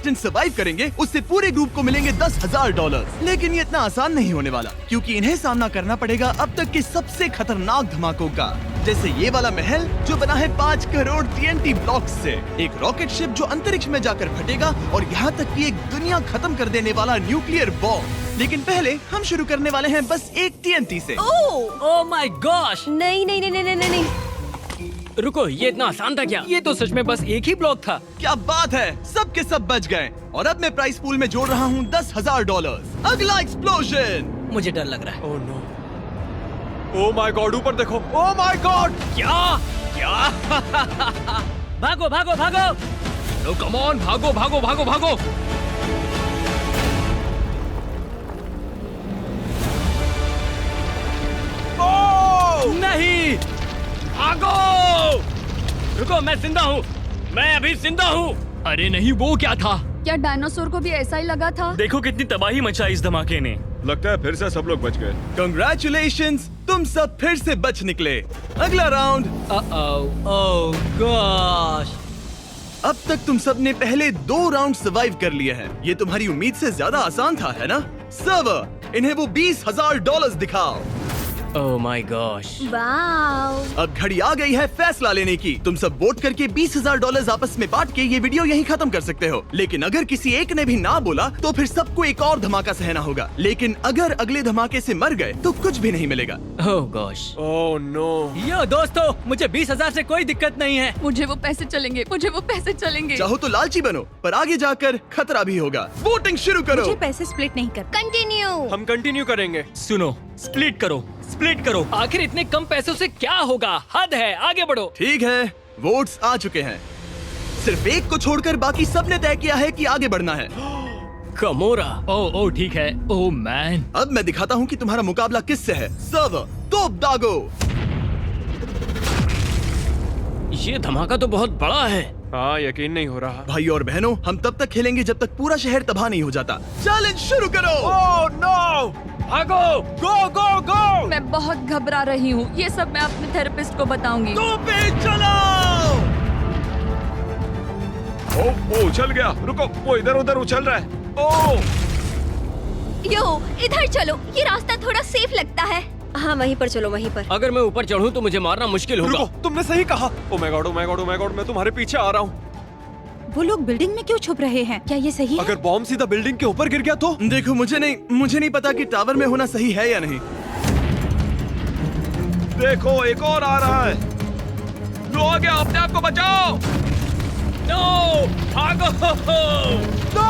Contestant survive करेंगे उससे पूरे ग्रुप को मिलेंगे $10,000। लेकिन ये इतना आसान नहीं होने वाला, क्योंकि इन्हें सामना करना पड़ेगा अब तक के सबसे खतरनाक धमाकों का, जैसे ये वाला महल जो बना है 5 करोड़ TNT ब्लॉक्स से, एक रॉकेट शिप जो अंतरिक्ष में जाकर फटेगा, और यहाँ तक कि एक दुनिया खत्म कर देने वाला न्यूक्लियर बॉम्ब। लेकिन पहले हम शुरू करने वाले हैं बस एक TNT से। Oh my gosh! नहीं नहीं नहीं नहीं नहीं नहीं। रुको, ये इतना आसान था क्या? ये तो सच में बस एक ही ब्लॉक था। क्या बात है, सब के सब बच गए। और अब मैं प्राइस पूल में जोड़ रहा हूँ $10,000। अगला एक्सप्लोजन। मुझे डर लग रहा है। Oh no! Oh my God, ऊपर देखो! Oh my God! क्या क्या? भागो भागो भागो! नो कम ऑन, भागो भागो भागो भागो! नहीं, भागो! रुको, मैं जिंदा हूँ, मैं अभी जिंदा हूँ। अरे नहीं, वो क्या था? क्या डायनासोर को भी ऐसा ही लगा था? देखो कितनी तबाही मचाई इस धमाके ने। लगता है फिर से सब लोग बच गए। कंग्रेचुलेशंस, तुम सब फिर से बच निकले। अगला राउंड। ओह गॉश! अब तक तुम सब ने पहले 2 राउंड सर्वाइव कर लिए हैं। ये तुम्हारी उम्मीद से ज्यादा आसान था, है ना? सर्वर, इन्हें वो $20,000 दिखाओ। Oh my gosh! वाओ! अब घड़ी आ गई है फैसला लेने की। तुम सब वोट करके $20,000 आपस में बांट के ये वीडियो यहीं खत्म कर सकते हो। लेकिन अगर किसी एक ने भी ना बोला तो फिर सबको एक और धमाका सहना होगा। लेकिन अगर अगले धमाके से मर गए तो कुछ भी नहीं मिलेगा। ओह गॉश! Oh no! यो दोस्तों, मुझे 20,000 से कोई दिक्कत नहीं है। मुझे वो पैसे चलेंगे, मुझे वो पैसे चलेंगे। चाहो तो लालची बनो, पर आगे जाकर खतरा भी होगा। वोटिंग शुरू करो। मुझे पैसे स्प्लिट नहीं कर। कंटिन्यू। हम कंटिन्यू करेंगे। सुनो, स्प्लिट करो, स्प्लिट करो। आखिर इतने कम पैसों से क्या होगा? हद है, आगे बढ़ो। ठीक है, वोट्स आ चुके हैं। सिर्फ एक को छोड़कर बाकी सबने तय किया है कि आगे बढ़ना है। कमोरा। ओह ठीक है। Oh man. अब मैं दिखाता हूँ कि तुम्हारा मुकाबला किससे है। सर्वर, तोप दागो। ये धमाका तो बहुत बड़ा है। हाँ, यकीन नहीं हो रहा। भाई और बहनों, हम तब तक खेलेंगे जब तक पूरा शहर तबाह नहीं हो जाता। चैलेंज शुरू करो। Oh no! भागो! गो गो गो! मैं बहुत घबरा रही हूँ। ये सब मैं अपने थेरेपिस्ट को बताऊंगी। तो पे चलो। ओह, उछल गया। रुको, वो इधर उधर उछल रहा है। ओह! यो, इधर चलो, ये रास्ता थोड़ा सेफ लगता है। हाँ, वहीं पर चलो, वहीं पर। अगर मैं ऊपर चढ़ूं तो मुझे मारना मुश्किल होगा। रुको, तुमने सही कहा। ओह my God, oh my God, oh my God, मैं तुम्हारे पीछे आ रहा हूँ। वो लोग बिल्डिंग में क्यों छुप रहे हैं? क्या ये सही है? अगर बॉम्ब सीधा बिल्डिंग के ऊपर गिर गया तो? देखो, मुझे नहीं पता कि टावर में होना सही है या नहीं। देखो, एक और आ रहा है। लो, आ गया, अपने आप को बचाओ। नो! भागो! नो!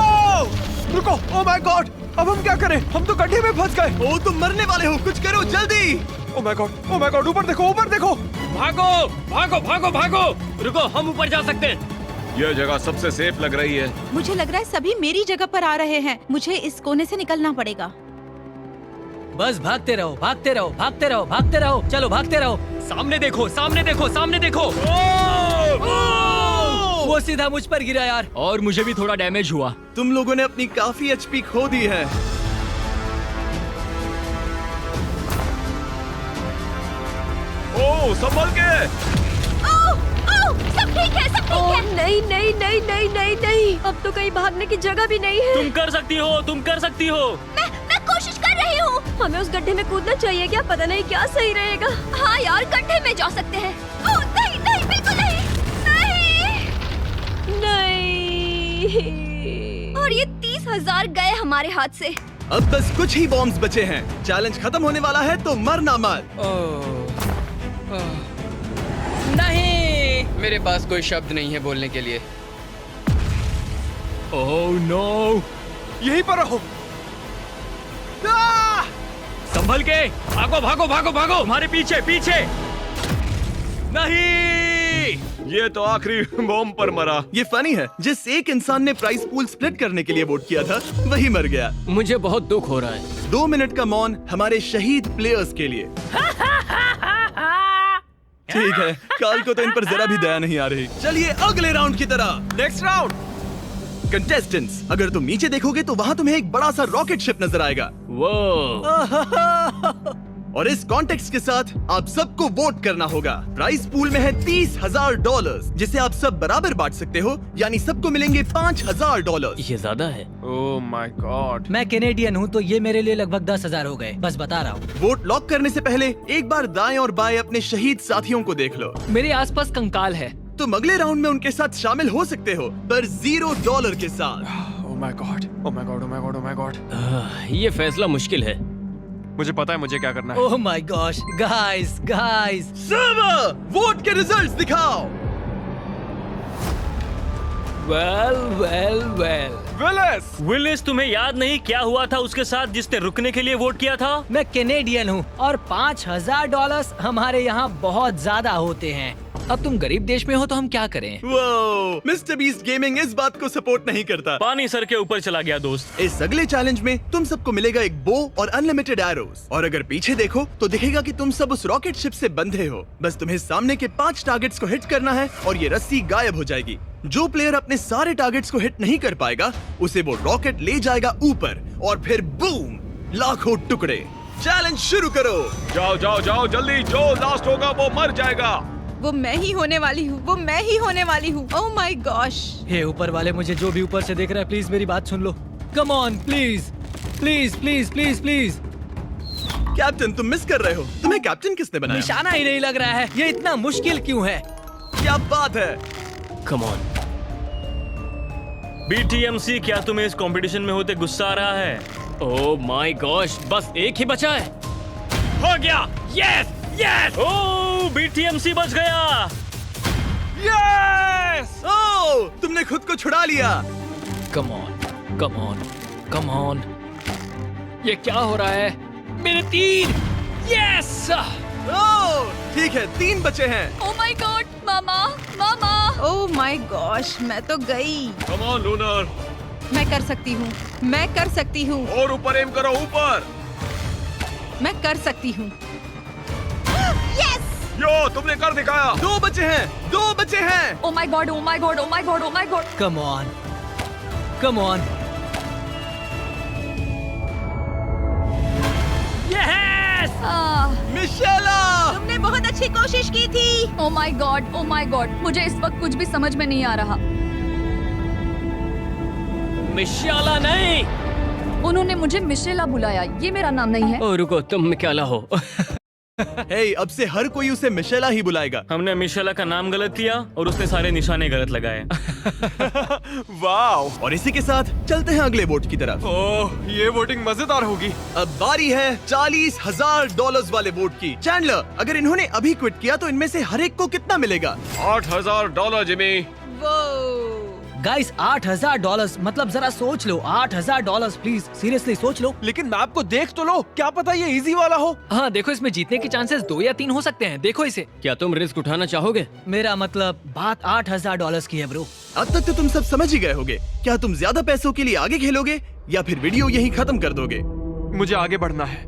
रुको, ओह माय गॉड, अब हम क्या करें? हम तो गड्ढे में फंस गए। ओ, तुम मरने वाले हो, कुछ करो जल्दी। ओह माय गॉड, ऊपर देखो, ऊपर देखो। भागो! भागो भागो भागो! रुको, हम ऊपर जा सकते हैं। यह जगह सबसे सेफ लग रही है। मुझे लग रहा है सभी मेरी जगह पर आ रहे हैं। मुझे इस कोने से निकलना पड़ेगा। बस भागते रहो, भागते रहो, भागते रहो, भागते रहो। चलो भागते रहो। सामने देखो, सामने देखो, सामने देखो। वो सीधा मुझ पर गिरा यार, और मुझे भी थोड़ा डैमेज हुआ। तुम लोगों ने अपनी काफी HP खो दी है। ओह, संभल के। सब ठीक है, सब ठीक है। नहीं नहीं नहीं नहीं नहीं नहीं, अब तो कहीं भागने की जगह भी नहीं है। तुम कर सकती हो, तुम कर सकती हो। मैं कोशिश कर रही हूँ। हमें उस गड्ढे में कूदना चाहिए क्या? पता नहीं क्या सही रहेगा। हाँ यार, गड्ढे में जा सकते हैं। ओह नहीं नहीं, बिल्कुल नहीं, नहीं नहीं। और ये 30,000 गए हमारे हाथ से। अब बस कुछ ही बॉम्ब्स बचे हैं। चैलेंज खत्म होने वाला है, तो मरना मत। नहीं, मेरे पास कोई शब्द नहीं है बोलने के लिए। Oh no! यहीं पर रहो। संभल के! भागो भागो भागो भागो! तुम्हारे पीछे पीछे! नहीं! ये तो आखिरी बॉम्ब पर मरा। ये फनी है, जिस एक इंसान ने प्राइस पूल स्प्लिट करने के लिए वोट किया था वही मर गया। मुझे बहुत दुख हो रहा है। 2 मिनट का मौन हमारे शहीद प्लेयर्स के लिए। ठीक है, काल को तो इन पर जरा भी दया नहीं आ रही। चलिए अगले राउंड की तरह। Next round. कंटेस्टेंट्स, अगर तुम नीचे देखोगे तो वहाँ तुम्हें एक बड़ा सा रॉकेट शिप नजर आएगा। वो और इस कॉन्टेक्स्ट के साथ आप सबको वोट करना होगा। प्राइस पूल में है $30,000 जिसे आप सब बराबर बांट सकते हो, यानी सबको मिलेंगे $5,000। ये ज्यादा है। ओह माय गॉड। मैं कैनेडियन हूँ तो ये मेरे लिए लगभग 10,000 हो गए, बस बता रहा हूँ। वोट लॉक करने से पहले एक बार दाएं और बाएं अपने शहीद साथियों को देख लो। मेरे आसपास कंकाल है। तुम अगले राउंड में उनके साथ शामिल हो सकते हो, पर $0 के साथ। ओह my God, oh my God, oh my God, oh my God. ये फैसला मुश्किल है। मुझे पता है मुझे क्या करना है। Oh my gosh, guys guys. Server, vote के रिजल्ट्स दिखाओ। वेल विलिस, तुम्हें याद नहीं क्या हुआ था उसके साथ जिसने रुकने के लिए वोट किया था? मैं कैनेडियन हूँ और $5,000 हमारे यहाँ बहुत ज्यादा होते हैं। अब तुम गरीब देश में हो तो हम क्या करें? वो मिस्टर बीस्ट गेमिंग इस बात को सपोर्ट नहीं करता। पानी सर के ऊपर चला गया दोस्त। इस अगले चैलेंज में तुम सबको मिलेगा एक बो और अनलिमिटेड एरोस, और अगर पीछे देखो तो दिखेगा कि तुम सब उस रॉकेट शिप से बंधे हो। बस तुम्हें सामने के 5 टारगेट्स को हिट करना है और ये रस्सी गायब हो जाएगी। जो प्लेयर अपने सारे टारगेट्स को हिट नहीं कर पाएगा उसे वो रॉकेट ले जाएगा ऊपर और फिर बूम, लाखों टुकड़े। चैलेंज शुरू करो। जाओ जाओ जाओ जल्दी, जो लास्ट होगा वो मर जाएगा। वो मैं ही होने वाली हूँ, वो मैं ही होने वाली हूँ। Oh my gosh. हे ऊपर वाले, मुझे जो भी ऊपर से देख रहा है प्लीज मेरी बात सुन लो। Come on please please please please please. Captain, तुम मिस कर रहे हो। तुम्हें कैप्टन किसने बनाया? निशाना ही नहीं लग रहा है। ये इतना मुश्किल क्यों है? क्या बात है। Come on. BTMC, क्या तुम्हें इस कंपटीशन में होते गुस्सा आ रहा है? ओह माय गॉश, बस एक ही बचा है। हो गया, यस यस। ओह BTMC बच गया। यस। ओह, तुमने खुद को छुड़ा लिया। कम on come on come on. ये क्या हो रहा है? मेरे 3। यस। ओह, ठीक है, 3 बचे हैं। Oh my God, mama mama. Oh my gosh, मैं तो गई। Come on lunar. मैं कर सकती हूँ, मैं कर सकती हूँ, और ऊपर एम करो, ऊपर। मैं कर सकती हूँ। यो, तुमने कर दिखाया। 2 बचे हैं, 2 बचे हैं। Oh my God, oh my God, oh my God, oh my God. Come on come on. Yes. Michela, तुमने बहुत अच्छी कोशिश की थी। ओह माय गॉड, मुझे इस वक्त कुछ भी समझ में नहीं आ रहा। मिशाला नहीं। उन्होंने मुझे मिशेला बुलाया, ये मेरा नाम नहीं है। ओ रुको, तुम मिशाला हो। हे, अब से हर कोई उसे मिशेला ही बुलाएगा। हमने मिशाला का नाम गलत किया और उसने सारे निशाने गलत लगाए। वाह। और इसी के साथ चलते हैं अगले वोट की तरफ। ओह, ये वोटिंग मजेदार होगी। अब बारी है $40,000 वाले वोट की। चैंडलर, अगर इन्होंने अभी क्विट किया तो इनमें से हर एक को कितना मिलेगा? $8,000 जिमी। वो गाइस, $8,000 मतलब जरा सोच लो। $8,000 प्लीज, सीरियसली सोच लो। लेकिन मैप को देख तो लो, क्या पता ये इजी वाला हो। हाँ देखो, इसमें जीतने के चांसेस 2 या 3 हो सकते हैं। देखो इसे। क्या तुम रिस्क उठाना चाहोगे? मेरा मतलब बात $8,000 की है ब्रो। अब तक तो तुम सब समझ ही गए होगे। क्या तुम ज्यादा पैसों के लिए आगे खेलोगे या फिर वीडियो यहीं खत्म कर दोगे? मुझे आगे बढ़ना है।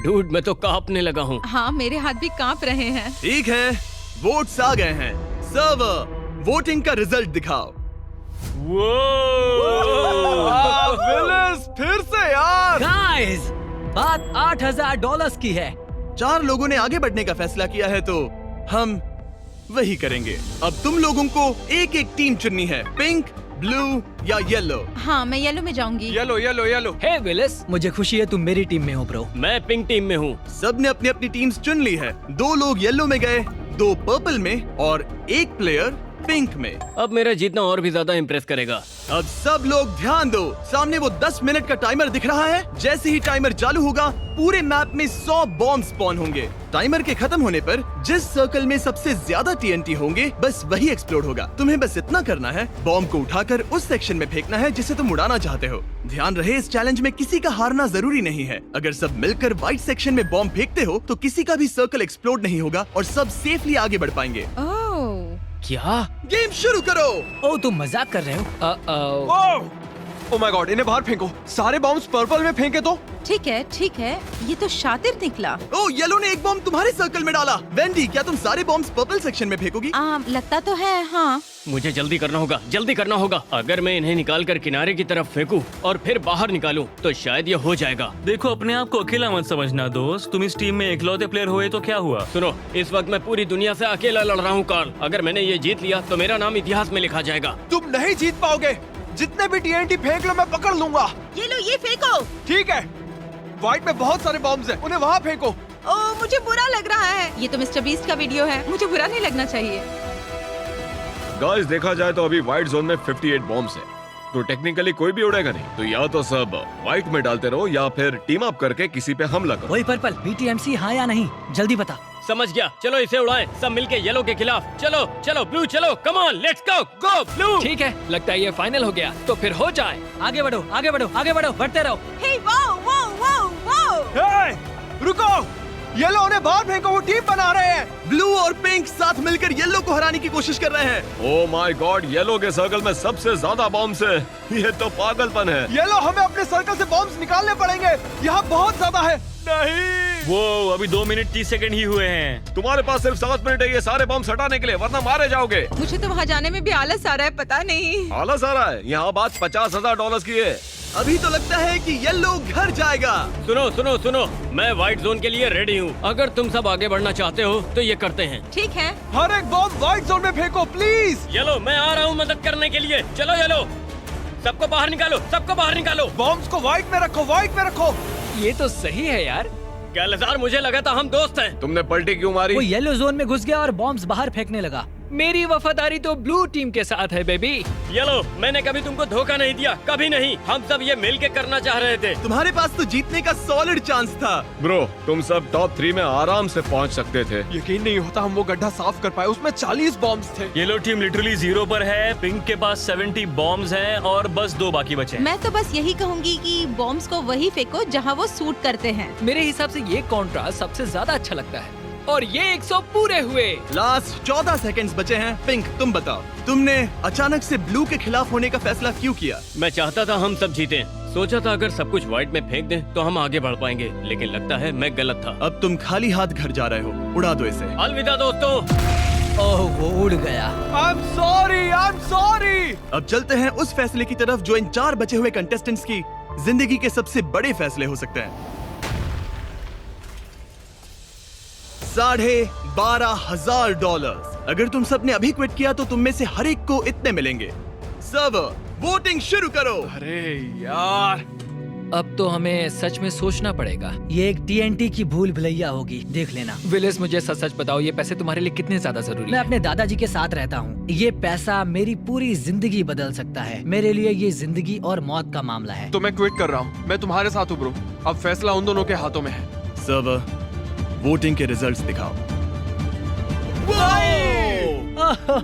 डूड, मैं तो कांपने लगा हूँ। हाँ, मेरे हाथ भी कांप रहे हैं। ठीक है, वोट्स आ गए हैं। सर्वर, वोटिंग का रिजल्ट दिखाओ। विलिस, फिर से यार। गाइस, बात $8,000 की है। 4 लोगों ने आगे बढ़ने का फैसला किया है तो हम वही करेंगे। अब तुम लोगों को एक एक टीम चुननी है, पिंक, ब्लू या येलो। हाँ, मैं येलो में जाऊंगी। Yellow yellow yellow. Hey Willis, मुझे खुशी है तुम मेरी टीम में हो ब्रो। मैं पिंक टीम में हूँ। सब ने अपनी अपनी टीम्स चुन ली है। 2 लोग येलो में गए, 2 पर्पल में और 1 प्लेयर पिंक में। अब मेरा जीतना और भी ज्यादा इम्प्रेस करेगा। अब सब लोग ध्यान दो, सामने वो 10 मिनट का टाइमर दिख रहा है। जैसे ही टाइमर चालू होगा पूरे मैप में 100 बॉम्ब स्पॉन होंगे। टाइमर के खत्म होने पर जिस सर्कल में सबसे ज्यादा TNT होंगे बस वही एक्सप्लोड होगा। तुम्हें बस इतना करना है, बॉम्ब को उठाकर उस सेक्शन में फेंकना है जिसे तुम उड़ाना चाहते हो। ध्यान रहे, इस चैलेंज में किसी का हारना जरूरी नहीं है। अगर सब मिलकर व्हाइट सेक्शन में बॉम्ब फेंकते हो तो किसी का भी सर्कल एक्सप्लोड नहीं होगा और सब सेफली आगे बढ़ पाएंगे। ओह, क्या? गेम शुरू करो। ओ, तुम मजाक कर रहे हो? ओह माय गॉड, इन्हें बाहर फेंको। सारे बॉम्ब्स पर्पल में फेंके तो ठीक है, ये तो शातिर निकला। ओ, येलो ने एक बॉम्ब तुम्हारे सर्कल में डाला। वेंडी, क्या तुम सारे बॉम्ब्स पर्पल सेक्शन में फेंकोगी? लगता तो है, हाँ। मुझे जल्दी करना होगा। अगर मैं इन्हें निकालकर किनारे की तरफ फेंकूं और फिर बाहर निकालूं तो शायद ये हो जाएगा। देखो, अपने आप को अकेला मत समझना दोस्त। तुम इस टीम में इकलौते प्लेयर हुए तो क्या हुआ? सुनो, इस वक्त मैं पूरी दुनिया से अकेला लड़ रहा हूँ कार्ल। अगर मैंने ये जीत लिया तो मेरा नाम इतिहास में लिखा जाएगा। तुम नहीं जीत पाओगे। जितने भी TNT फेंक लो मैं पकड़ लूंगा। ये लो, ये फेंको। ठीक है, व्हाइट में बहुत सारे बॉम्ब्स हैं, उन्हें वहाँ फेंको। मुझे बुरा लग रहा है। ये तो मिस्टर बीस्ट का वीडियो है, मुझे बुरा नहीं लगना चाहिए। गाइस, देखा जाए तो अभी व्हाइट जोन में 58 बॉम्ब्स हैं, तो टेक्निकली कोई भी उड़ेगा नहीं। तो या तो सब व्हाइट में डालते रहो या फिर टीम अप करके किसी पे हमला करो। वही पर्पल, BTMC हाँ या नहीं, जल्दी बता। समझ गया, चलो इसे उड़ाएं, सब मिलके येलो के खिलाफ। चलो ब्लू, चलो, come on, let's go blue. ठीक है, लगता है ये फाइनल हो गया, तो फिर हो जाए। आगे बढ़ो, बढ़ते रहो। हे, वो। रुको, येलो उन्हें बाहर फेंको, वो टीम बना रहे हैं। ब्लू और पिंक साथ मिलकर येलो को हराने की कोशिश कर रहे हैं। ओह माय गॉड, येलो के सर्कल में सबसे ज्यादा बॉम्ब्स है। ये तो पागलपन है। येलो, हमें अपने सर्कल से बॉम्ब्स निकालने पड़ेंगे, यहाँ बहुत ज्यादा है। नहीं, वो अभी 2 मिनट 30 सेकंड ही हुए हैं। तुम्हारे पास सिर्फ 7 मिनट है ये सारे बॉम्ब्स हटाने के लिए, वरना मारे जाओगे। मुझे तो वहाँ जाने में भी आलस आ रहा है, पता नहीं। आलस आ रहा है? यहाँ बात $50,000 की है। अभी तो लगता है कि येलो घर जाएगा। सुनो, मैं व्हाइट जोन के लिए रेडी हूँ। अगर तुम सब आगे बढ़ना चाहते हो तो ये करते हैं। ठीक है। हर एक बॉम्ब व्हाइट जोन में फेंको प्लीज। येलो, मैं आ रहा हूँ मदद करने के लिए। चलो येलो, सबको बाहर निकालो। बॉम्ब्स को व्हाइट में रखो। ये तो सही है यार। कैलजार, मुझे लगा था हम दोस्त हैं। तुमने पलटी क्यों मारी? वो येलो जोन में घुस गया और बॉम्ब्स बाहर फेंकने लगा। मेरी वफादारी तो ब्लू टीम के साथ है बेबी। येलो, मैंने कभी तुमको धोखा नहीं दिया, कभी नहीं। हम सब ये मिल के करना चाह रहे थे। तुम्हारे पास तो जीतने का सॉलिड चांस था। ब्रो, तुम सब टॉप 3 में आराम से पहुंच सकते थे। यकीन नहीं होता हम वो गड्ढा साफ कर पाए, उसमें 40 बॉम्ब्स थे। येलो टीम लिटरली 0 पर है। पिंक के पास 70 बॉम्ब्स हैं और बस 2 बाकी बचे हैं। मैं तो बस यही कहूँगी कि बॉम्ब्स को वही फेंको जहाँ वो सूट करते हैं। मेरे हिसाब से ये कॉन्ट्रास्ट सबसे ज्यादा अच्छा लगता है। और ये 100 पूरे हुए। लास्ट 14 सेकंड्स बचे हैं। पिंक, तुम बताओ, तुमने अचानक से ब्लू के खिलाफ होने का फैसला क्यों किया? मैं चाहता था हम सब जीतें। सोचा था अगर सब कुछ व्हाइट में फेंक दें तो हम आगे बढ़ पाएंगे, लेकिन लगता है मैं गलत था। अब तुम खाली हाथ घर जा रहे हो, उड़ा दो इसे। अलविदा दोस्तों। ओह, वो उड़ गया। I'm sorry। अब चलते हैं उस फैसले की तरफ जो इन 4 बचे हुए कंटेस्टेंट्स की जिंदगी के सबसे बड़े फैसले हो सकते हैं। $12,500। अगर तुम सबने अभी क्विट किया तो तुम में से हर एक को इतने मिलेंगे। सब वोटिंग शुरू करो। अरे यार, अब तो हमें सच में सोचना पड़ेगा। ये एक TNT की भूल भुलैया होगी, देख लेना। विलिस, मुझे सच बताओ, ये पैसे तुम्हारे लिए कितने ज्यादा जरूरी मैं है? अपने दादाजी के साथ रहता हूँ। ये पैसा मेरी पूरी जिंदगी बदल सकता है। मेरे लिए ये जिंदगी और मौत का मामला है। तो मैं क्विट कर रहा हूँ। मैं तुम्हारे साथ हूँ ब्रो। अब फैसला उन दोनों के हाथों में है। सब वोटिंग के रिजल्ट्स दिखाओ।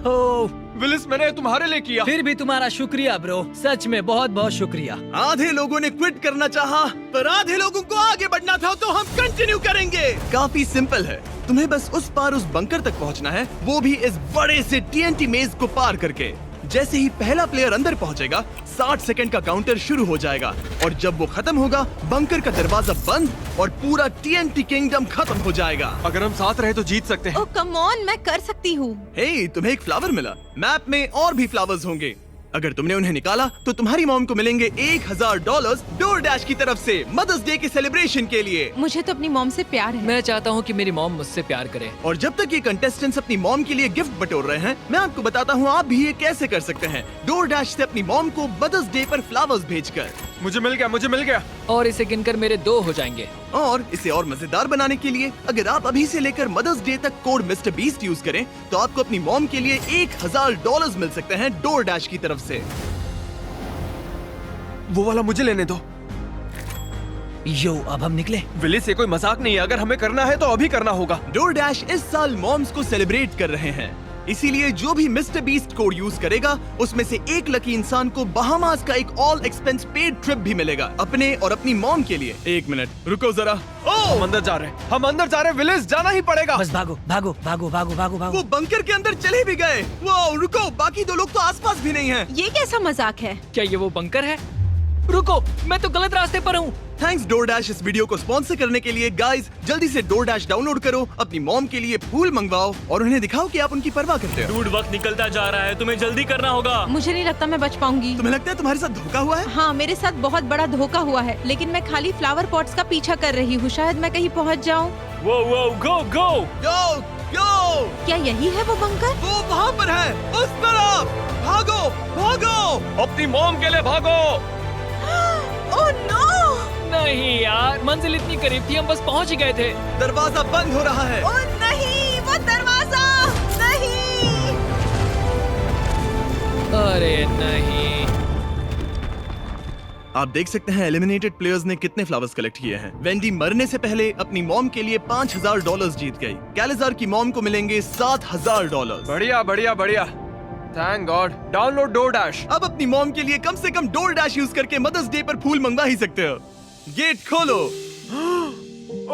ओह, विलिस, मैंने तुम्हारे लिए किया। फिर भी तुम्हारा शुक्रिया ब्रो, सच में बहुत बहुत शुक्रिया। आधे लोगों ने क्विट करना चाहा, पर आधे लोगों को आगे बढ़ना था, तो हम कंटिन्यू करेंगे। काफी सिंपल है, तुम्हें बस उस पार उस बंकर तक पहुंचना है, वो भी इस बड़े से TNT मेज को पार करके। जैसे ही पहला प्लेयर अंदर पहुंचेगा, 60 सेकंड का काउंटर शुरू हो जाएगा, और जब वो खत्म होगा, बंकर का दरवाजा बंद और पूरा TNT किंगडम खत्म हो जाएगा। अगर हम साथ रहे तो जीत सकते हैं। ओह कम ऑन, मैं कर सकती हूँ। हे, तुम्हें एक फ्लावर मिला। मैप में और भी फ्लावर्स होंगे। अगर तुमने उन्हें निकाला तो तुम्हारी मॉम को मिलेंगे $1,000 डोरडैश की तरफ से मदर्स डे के सेलिब्रेशन के लिए। मुझे तो अपनी मॉम से प्यार है। मैं चाहता हूँ कि मेरी मॉम मुझसे प्यार करे। और जब तक ये कंटेस्टेंट्स अपनी मॉम के लिए गिफ्ट बटोर रहे हैं, मैं आपको बताता हूँ आप भी ये कैसे कर सकते हैं। डोरडैश से अपनी मॉम को मदर्स डे पर फ्लावर्स भेजकर। मुझे मिल गया। और इसे गिनकर मेरे 2 हो जाएंगे। और इसे और मजेदार बनाने के लिए अगर आप अभी से लेकर मदर्स डे तक कोड मिस्टर बीस्ट यूज करें, तो आपको अपनी मॉम के लिए $1,000 मिल सकते हैं डोरडैश की तरफ से। वो वाला मुझे लेने दो। यो, अब हम निकले। विलिस, ये कोई मजाक नहीं है। अगर हमें करना है तो अभी करना होगा। डोरडैश इस साल मॉम्स को सेलिब्रेट कर रहे हैं, इसीलिए जो भी मिस्टर बीस्ट कोड यूज करेगा, उसमें से एक लकी इंसान को बहामास का एक ऑल एक्सपेंस पेड ट्रिप भी मिलेगा, अपने और अपनी मॉम के लिए। 1 मिनट रुको जरा। हम अंदर जा रहे हैं। विलिस, जाना ही पड़ेगा। बस भागो। वो बंकर के अंदर चले भी गए। वो रुको, बाकी 2 लोग तो आसपास भी नहीं हैं। ये कैसा मजाक है? क्या ये वो बंकर है? रुको, मैं तो गलत रास्ते पर हूँ। थैंक्स DoorDash इस वीडियो को स्पॉन्सर करने के लिए। गाइस जल्दी से DoorDash डाउनलोड करो, अपनी मॉम के लिए फूल मंगवाओ और उन्हें दिखाओ कि आप उनकी परवाह करते हो। डूड, वक्त निकलता जा रहा है, तुम्हें जल्दी करना होगा। मुझे नहीं लगता मैं बच पाऊंगी। तुम्हें लगता है तुम्हारे साथ धोखा हुआ है? हाँ, मेरे साथ बहुत बड़ा धोखा हुआ है, लेकिन मैं खाली फ्लावर पॉट्स का पीछा कर रही हूँ। शायद मैं कहीं पहुँच जाऊँ। वो गो गो। यो यो, क्या यही है वो बंकर? वो वहाँ पर है, उस तरफ। भागो भागो। अपनी मॉम के लिए भागो। Oh no! नहीं यार, मंजिल इतनी करीब थी, हम बस पहुँच ही गए थे। दरवाजा बंद हो रहा है। ओह नहीं, वो दरवाजा नहीं! अरे नहीं। आप देख सकते हैं एलिमिनेटेड प्लेयर्स ने कितने फ्लावर्स कलेक्ट किए हैं। वेंडी मरने से पहले अपनी मॉम के लिए $5000 जीत गई। कैलिजार की मॉम को मिलेंगे $7000। बढ़िया बढ़िया बढ़िया, थैंक गॉड। Download DoorDash। अब अपनी मॉम के लिए कम से कम DoorDash यूज करके मदर्स डे पर फूल मंगवा ही सकते हो। गेट खोलो।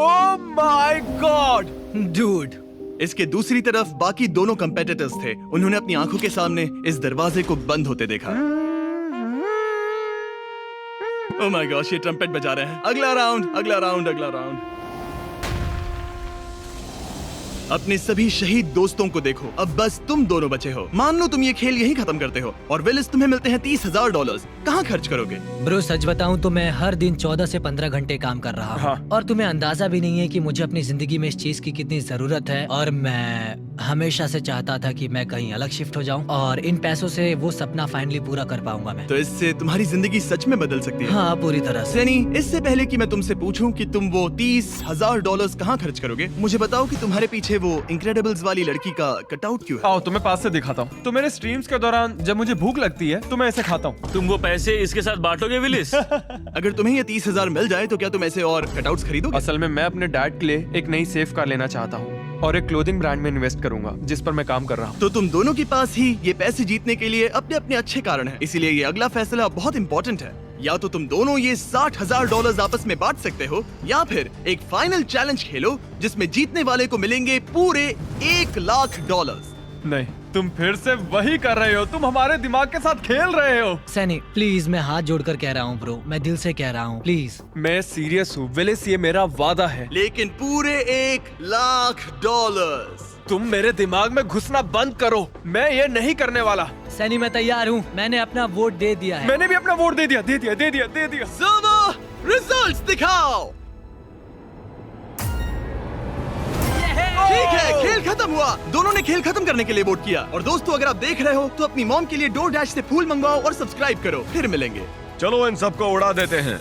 ओह माय गॉड! डूड, इसके दूसरी तरफ बाकी दोनों कंपेटिटर्स थे। उन्होंने अपनी आंखों के सामने इस दरवाजे को बंद होते देखा। ओह माय गॉश, ये ट्रम्पेट बजा रहे हैं। अगला राउंड, अगला राउंड, अगला राउंड। अपने सभी शहीद दोस्तों को देखो, अब बस तुम दोनों बचे हो। मान लो तुम ये खेल यहीं खत्म करते हो और विलिस तुम्हें मिलते हैं $30000। कहाँ खर्च करोगे? ब्रो सच बताऊं तो मैं हर दिन 14 से 15 घंटे काम कर रहा हूँ। हाँ। और तुम्हें अंदाजा भी नहीं है कि मुझे अपनी जिंदगी में इस चीज की कितनी जरूरत है। और मैं हमेशा से चाहता था कि मैं कहीं अलग शिफ्ट हो जाऊं और इन पैसों से वो सपना फाइनली पूरा कर पाऊंगा मैं। तो इससे तुम्हारी जिंदगी सच में बदल सकती है। हाँ, पूरी तरह से। सैनी, इससे पहले कि मैं तुमसे पूछूं कि तुम वो $30,000 कहाँ खर्च करोगे, मुझे बताओ कि तुम्हारे पीछे वो इनक्रेडिबल्स वाली लड़की का कटआउट क्यों है? आओ तुम्हें पास से दिखाता हूँ। तो मेरे स्ट्रीम्स के दौरान जब मुझे भूख लगती है तो मैं ऐसे खाता हूँ। तुम वो पैसे इसके साथ बांटोगे विलिस? अगर तुम्हें ये 30,000 मिल जाए तो क्या तुम ऐसे और कटआउट्स खरीदोगे? असल में मैं अपने डैड के लिए एक नई सेफ कार लेना चाहता हूँ और एक क्लोथिंग ब्रांड में इन्वेस्ट करूंगा जिस पर मैं काम कर रहा हूँ। तो तुम दोनों के पास ही ये पैसे जीतने के लिए अपने अपने अच्छे कारण हैं। इसीलिए ये अगला फैसला बहुत इंपॉर्टेंट है। या तो तुम दोनों ये $60,000 आपस में बांट सकते हो, या फिर एक फाइनल चैलेंज खेलो जिसमें जीतने वाले को मिलेंगे पूरे $1,00,000। नहीं, तुम फिर से वही कर रहे हो। तुम हमारे दिमाग के साथ खेल रहे हो। सैनी प्लीज, मैं हाथ जोड़कर कह रहा हूँ ब्रो, मैं दिल से कह रहा हूँ, प्लीज। मैं सीरियस हूँ विलिस, ये मेरा वादा है। लेकिन पूरे $1,00,000। तुम मेरे दिमाग में घुसना बंद करो। मैं ये नहीं करने वाला। सैनी मैं तैयार हूँ, मैंने अपना वोट दे दिया है। मैंने भी अपना वोट दे दिया, दे दिया, दे दिया, दे दिया। सर्वर रिजल्ट्स दिखाओ। ठीक है, खेल खत्म हुआ। दोनों ने खेल खत्म करने के लिए वोट किया। और दोस्तों, अगर आप देख रहे हो तो अपनी मॉम के लिए DoorDash से फूल मंगवाओ और सब्सक्राइब करो। फिर मिलेंगे। चलो इन सबको उड़ा देते हैं।